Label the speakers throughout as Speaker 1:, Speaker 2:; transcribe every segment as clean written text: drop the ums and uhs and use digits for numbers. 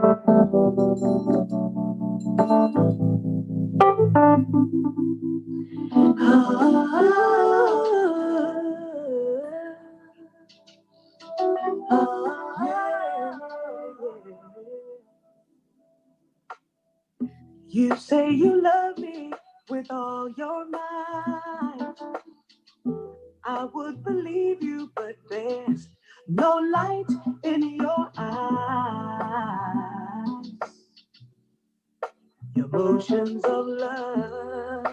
Speaker 1: You say you love me with all your might. I would believe you, but there's no light in your eyes. Your motions of love.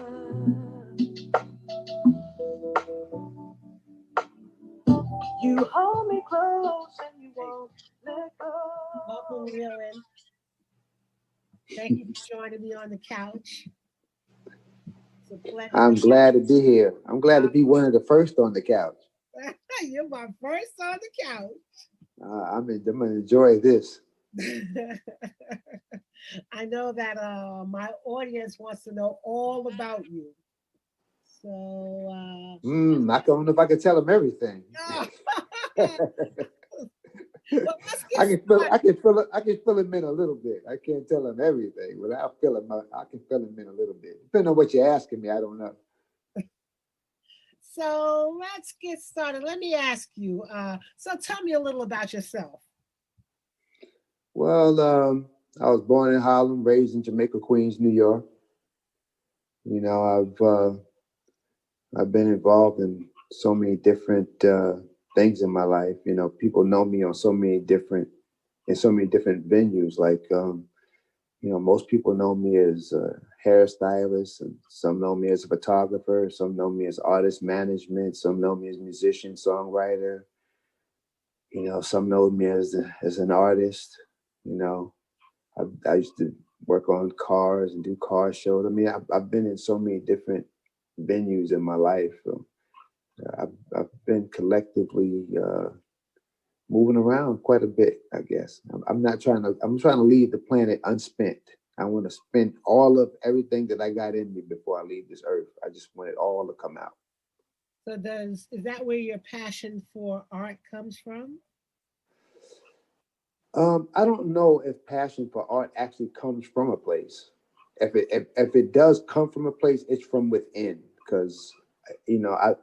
Speaker 1: You hold me close and you won't let go.
Speaker 2: Welcome, Leland. Thank you for joining me on the couch. It's a pleasure.
Speaker 3: I'm glad to be here. I'm glad to be one of the first on the couch.
Speaker 2: You're my first on the couch.
Speaker 3: I'm gonna enjoy this.
Speaker 2: I know that my audience wants to know all about you. So
Speaker 3: I don't know if I can tell them everything.
Speaker 2: Well,
Speaker 3: I can fill them in a little bit. I can't tell them everything, but I can fill them in a little bit. Depending on what you're asking me, I don't know.
Speaker 2: So let's get started. Let me ask you. So tell me a little about yourself.
Speaker 3: Well, I was born in Harlem, raised in Jamaica, Queens, New York. You know, I've been involved in so many different things in my life. You know, people know me on so many different venues. Like, you know, most people know me as a hairstylist, and some know me as a photographer. Some know me as artist management. Some know me as musician, songwriter. You know, some know me as an artist. You know, I used to work on cars and do car shows. I mean, I've been in so many different venues in my life. I've been collectively moving around quite a bit, I guess. I'm trying to leave the planet unspent. I want to spend all of everything that I got in me before I leave this earth. I just want it all to come out.
Speaker 2: So is that where your passion for art comes from?
Speaker 3: I don't know if passion for art actually comes from a place. If it does come from a place, it's from within. Because, you know, I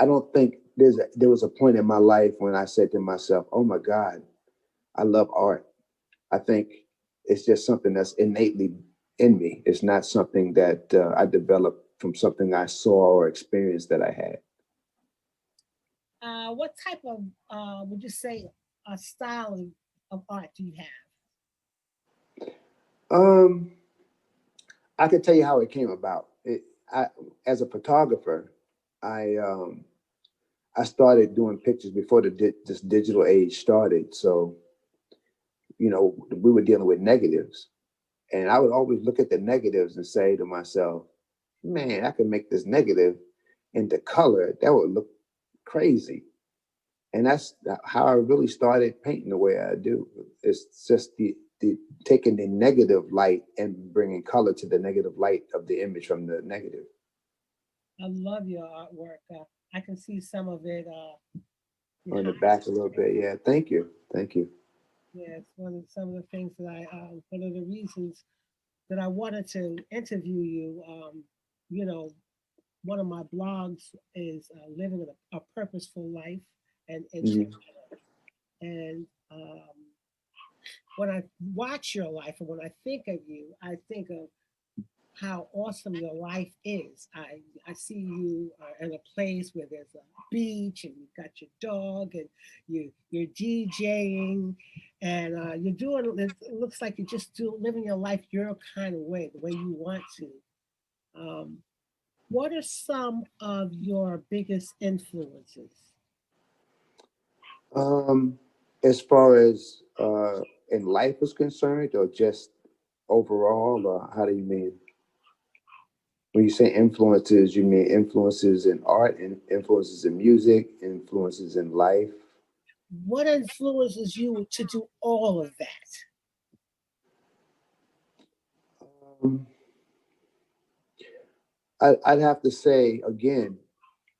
Speaker 3: don't think there was a point in my life when I said to myself, "Oh my God, I love art." I think it's just something that's innately in me. It's not something that I developed from something I saw or experienced that I had.
Speaker 2: What type of would you say a style of art do you have?
Speaker 3: Um, I can tell you how it came about. As a photographer, I I started doing pictures before this digital age started. So, you know, we were dealing with negatives, and I would always look at the negatives and say to myself, "Man, I could make this negative into color. That would look crazy." And that's how I really started painting the way I do. It's just the taking the negative light and bringing color to the negative light of the image from the negative.
Speaker 2: I love your artwork. I can see some of it
Speaker 3: On the
Speaker 2: behind.
Speaker 3: back a little bit. Yeah, thank you. Thank you.
Speaker 2: Yeah, it's some of the things that one of the reasons that I wanted to interview you. You know, one of my blogs is living a purposeful life and
Speaker 3: Mhm.
Speaker 2: and when I watch your life and when I think of you, I think of how awesome your life is. I see you in a place where there's a beach and you've got your dog and you're DJing and you're doing. It looks like you're just living your life your kind of way, the way you want to. Um, what are some of your biggest influences?
Speaker 3: Um, as far as in life is concerned, or just overall, or how do you mean? When you say influences, you mean influences in art, and influences in music, influences in life.
Speaker 2: What influences you to do all of that?
Speaker 3: Um, I'd have to say again,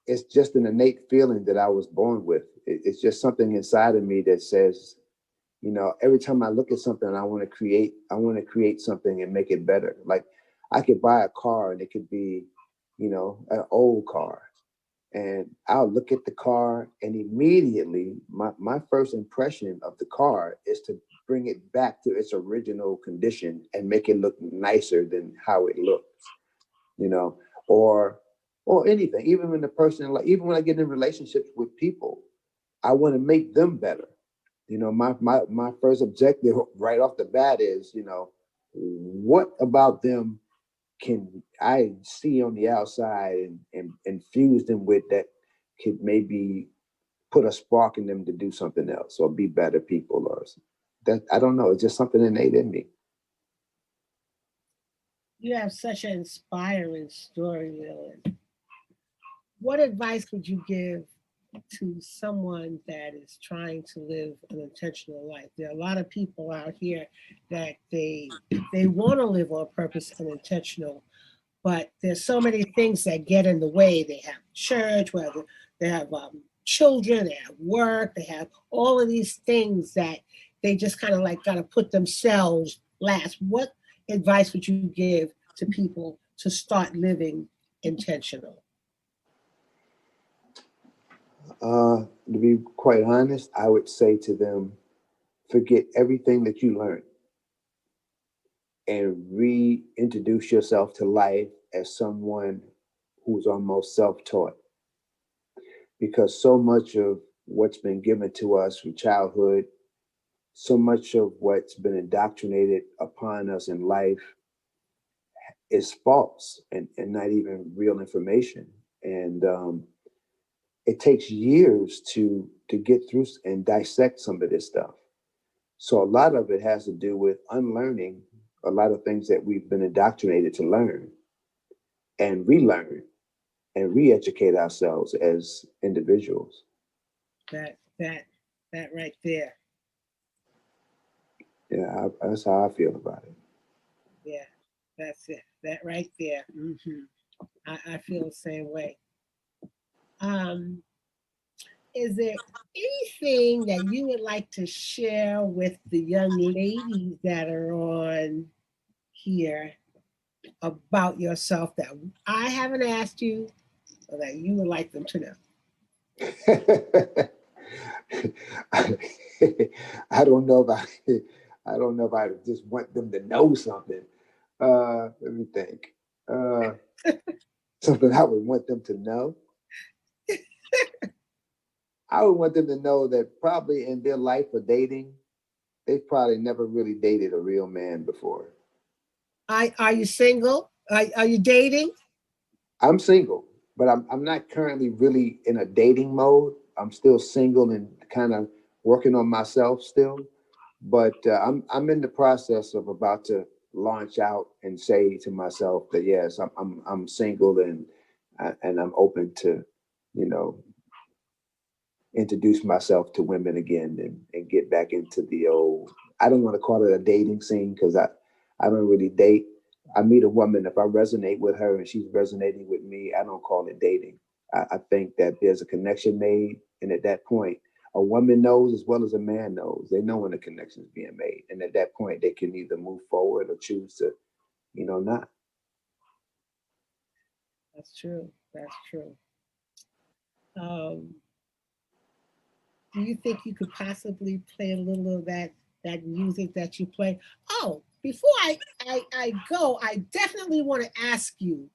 Speaker 3: it's just an innate feeling that I was born with. It's just something inside of me that says, every time I look at something, I want to create something and make it better. Like I could buy a car and it could be, an old car. And I'll look at the car and immediately my first impression of the car is to bring it back to its original condition and make it look nicer than how it looks, you know, or anything. Even when even when I get in relationships with people, I want to make them better. My first objective right off the bat is, what about them can I see on the outside and infuse them with that could maybe put a spark in them to do something else or be better people, or that, I don't know. It's just something innate in me.
Speaker 2: You have such an inspiring story, Leland. What advice would you give to someone that is trying to live an intentional life? There are a lot of people out here that they want to live on purpose and intentional, but there's so many things that get in the way. They have church, whether they have children, they have work, they have all of these things that they just kind of like got to put themselves last. What advice would you give to people to start living intentional?
Speaker 3: To be quite honest, I would say to them, forget everything that you learned and reintroduce yourself to life as someone who's almost self-taught. Because so much of what's been given to us from childhood, so much of what's been indoctrinated upon us in life is false and not even real information. And it takes years to get through and dissect some of this stuff. So a lot of it has to do with unlearning a lot of things that we've been indoctrinated to learn and relearn and re-educate ourselves as individuals.
Speaker 2: That that that right there.
Speaker 3: Yeah, that's how I feel about it.
Speaker 2: Yeah, that's it. That right there. I feel the same way. Um, is there anything that you would like to share with the young ladies that are on here about yourself that I haven't asked you or that you would like them to know?
Speaker 3: I don't know if I don't know if I just want them to know something. Let me think. Uh, Something I would want them to know. I would want them to know that probably in their life of dating, they've probably never really dated a real man before.
Speaker 2: Are you single? Are you dating?
Speaker 3: I'm single, but I'm not currently really in a dating mode. I'm still single and kind of working on myself still. But I'm in the process of about to launch out and say to myself that yes, I'm single and I'm open to, you know, introduce myself to women again and get back into the old. I don't want to call it a dating scene because I don't really date. I meet a woman, if I resonate with her and she's resonating with me, I don't call it dating. I think that there's a connection made, and at that point, a woman knows as well as a man knows. They know when the connection is being made, and at that point, they can either move forward or choose to, not.
Speaker 2: That's true. That's true. Um, do you think you could possibly play a little of that music that you play? Oh, before I go, I definitely want to ask you,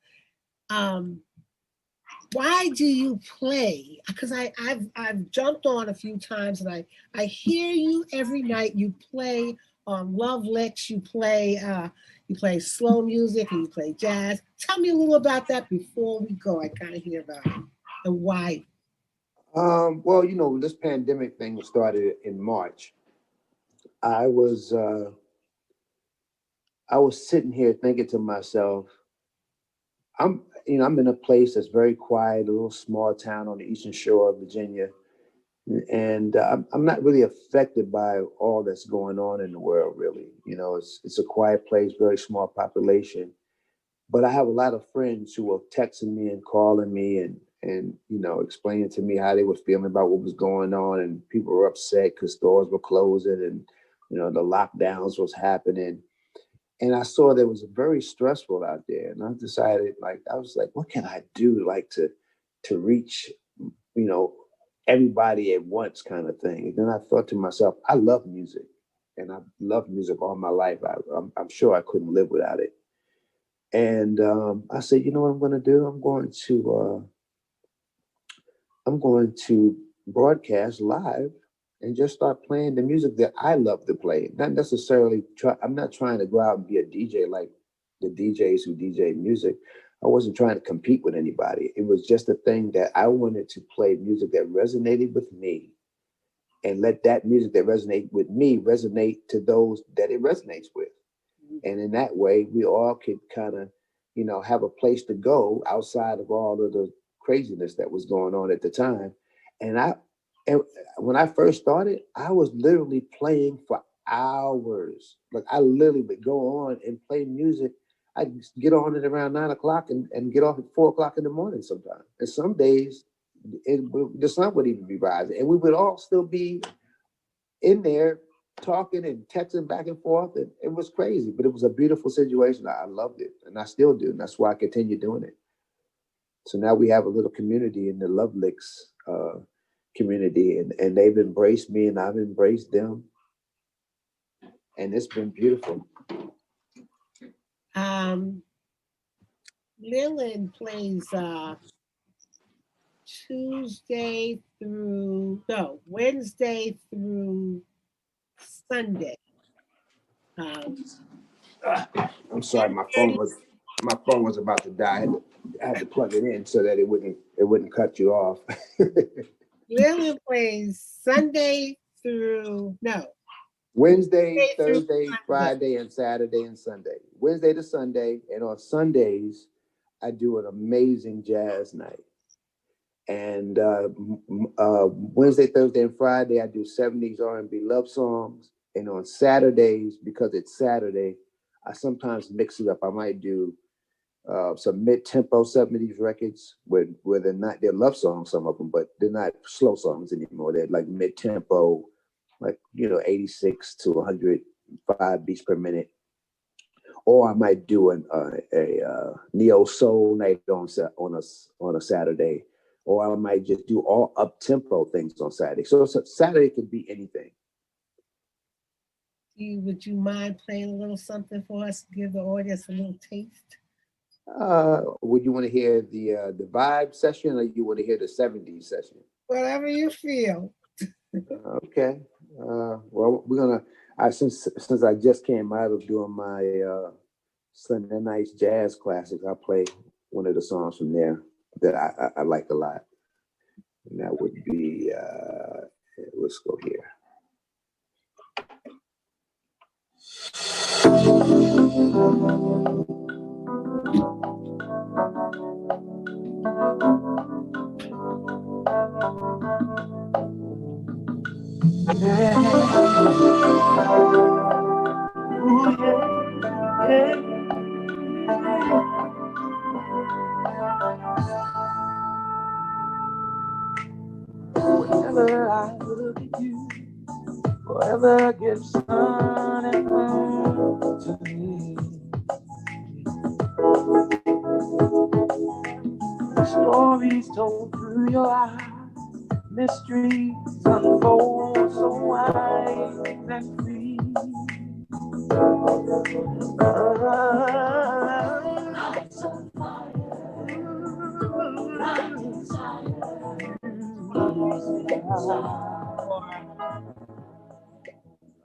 Speaker 2: um, why do you play? Because I've jumped on a few times and I hear you every night. You play love licks. You play slow music and you play jazz. Tell me a little about that before we go. I kind of hear about it and why.
Speaker 3: Well, this pandemic thing started in March. I was uh, I was sitting here thinking to myself, I'm in a place that's very quiet, a little small town on the eastern shore of Virginia, and I'm not really affected by all that's going on in the world. Really, it's a quiet place, very small population, but I have a lot of friends who are texting me and calling me, and and explaining to me how they were feeling about what was going on, and people were upset because stores were closing, and the lockdowns was happening. And I saw that it was very stressful out there, and I decided, I was like, what can I do, to reach everybody at once, kind of thing. And then I thought to myself, I love music, and I've loved music all my life. I'm sure I couldn't live without it. And I said, you know what I'm going to do? I'm going to broadcast live and just start playing the music that I love to play. Not necessarily I'm not trying to go out and be a DJ like the DJs who DJ music. I wasn't trying to compete with anybody. It was just a thing that I wanted to play music that resonated with me, and let that music that resonated with me resonate to those that it resonates with. And in that way, we all could kind of, have a place to go outside of all of the craziness that was going on at the time. And when I first started, I was literally playing for hours. Like, I literally would go on and play music. I'd get on at around 9 o'clock and get off at 4 o'clock in the morning sometimes. And some days the sun would even be rising, and we would all still be in there talking and texting back and forth. And it was crazy, but it was a beautiful situation. I loved it, and I still do. And that's why I continue doing it. So now we have a little community in the Love Licks community, and they've embraced me, and I've embraced them. And it's been beautiful.
Speaker 2: Leland plays Wednesday through Sunday.
Speaker 3: I'm sorry, my phone was about to die. I had to plug it in so that it wouldn't cut you off.
Speaker 2: Leland plays
Speaker 3: Wednesday, Thursday, Friday, and Saturday and Sunday. Wednesday to Sunday, and on Sundays, I do an amazing jazz night. And Wednesday, Thursday, and Friday, I do 70s R&B love songs. And on Saturdays, because it's Saturday, I sometimes mix it up. I might do some mid-tempo 70s records where they're love songs, some of them, but they're not slow songs anymore. They're like mid-tempo, like 86 to 105 beats per minute. Or I might do a neo soul night on a Saturday, or I might just do all up-tempo things on Saturday. So Saturday could be anything.
Speaker 2: Would you mind playing a little something for us to give the audience a little taste?
Speaker 3: Would you want to hear the vibe session, or you want to hear the 70s session?
Speaker 2: Whatever you feel.
Speaker 3: Okay. Well, we're gonna. Since I just came out of doing my Sunday nights jazz classics, I'll play one of the songs from there that I like a lot, and that would be. Let's go here. Whenever I look at you, forever gives sun and moon to me. Stories told through your eyes, mysteries unfold so wide and free. Hearts on fire,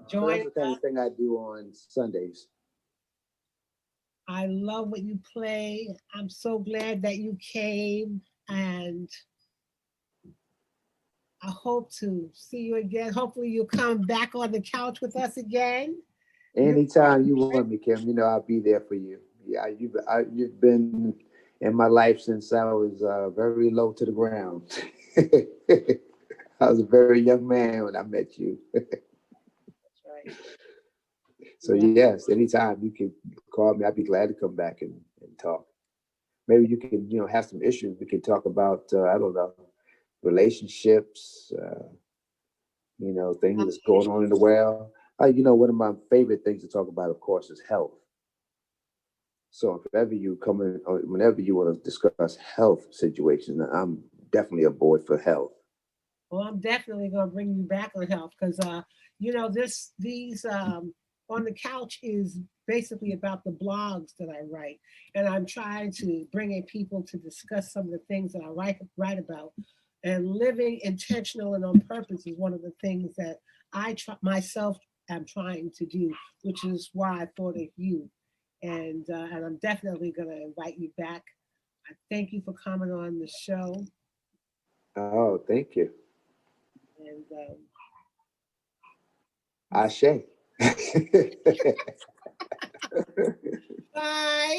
Speaker 3: So that's the kind of thing I do on Sundays.
Speaker 2: I love what you play. I'm so glad that you came, and I hope to see you again. Hopefully you'll come back on the couch with us again.
Speaker 3: Anytime you want me, Kim, I'll be there for you. Yeah, you've been in my life since I was very low to the ground. I was a very young man when I met you.
Speaker 2: That's right.
Speaker 3: So yes, anytime you can call me, I'd be glad to come back and talk. maybe you can, have some issues. We can talk about, I don't know, relationships, things that's going on in the world. One of my favorite things to talk about, of course, is health. So if ever you come in, or whenever you want to discuss health situations, I'm definitely aboard for health.
Speaker 2: Well, I'm definitely going to bring you back on health because, these on the couch is basically about the blogs that I write, and I'm trying to bring in people to discuss some of the things that I write about. And living intentional and on purpose is one of the things that myself am trying to do, which is why I thought of you, and I'm definitely going to invite you back. I thank you for coming on the show,
Speaker 3: Oh, thank you.
Speaker 2: and
Speaker 3: Ashe.
Speaker 2: bye.